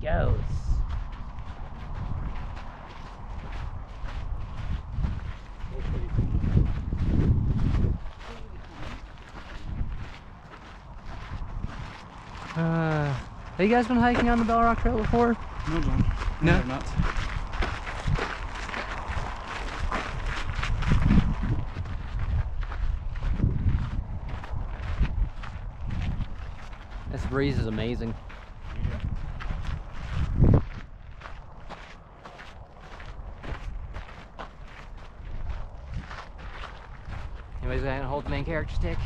goes. Have you guys been hiking on the Bell Rock Trail before? No, John. No? I have not. This breeze is amazing. Anybody's gonna hold the main character stick?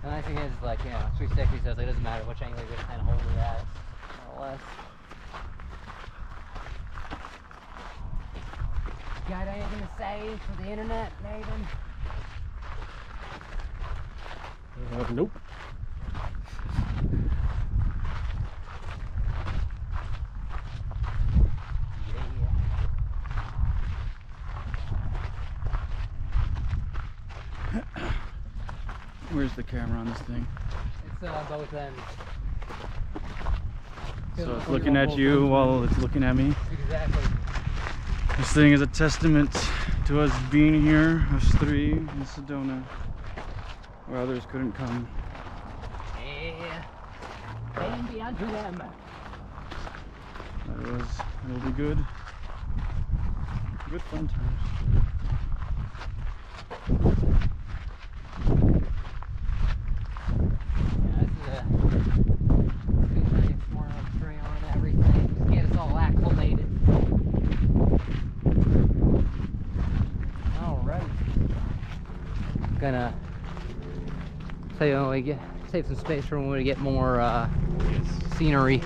The nice thing is, like, you know, 360 says it doesn't matter which angle you're kind of holding it at, more or less. Got anything to say for the internet, Nathan? Nope. Where's the camera on this thing? It's both ends. So it's looking at you while it's looking at me. Exactly. This thing is a testament to us being here, us three in Sedona, where others couldn't come. Yeah. And be unto them. It'll be good. Good fun times. Gonna say, save some space for when we get more scenery.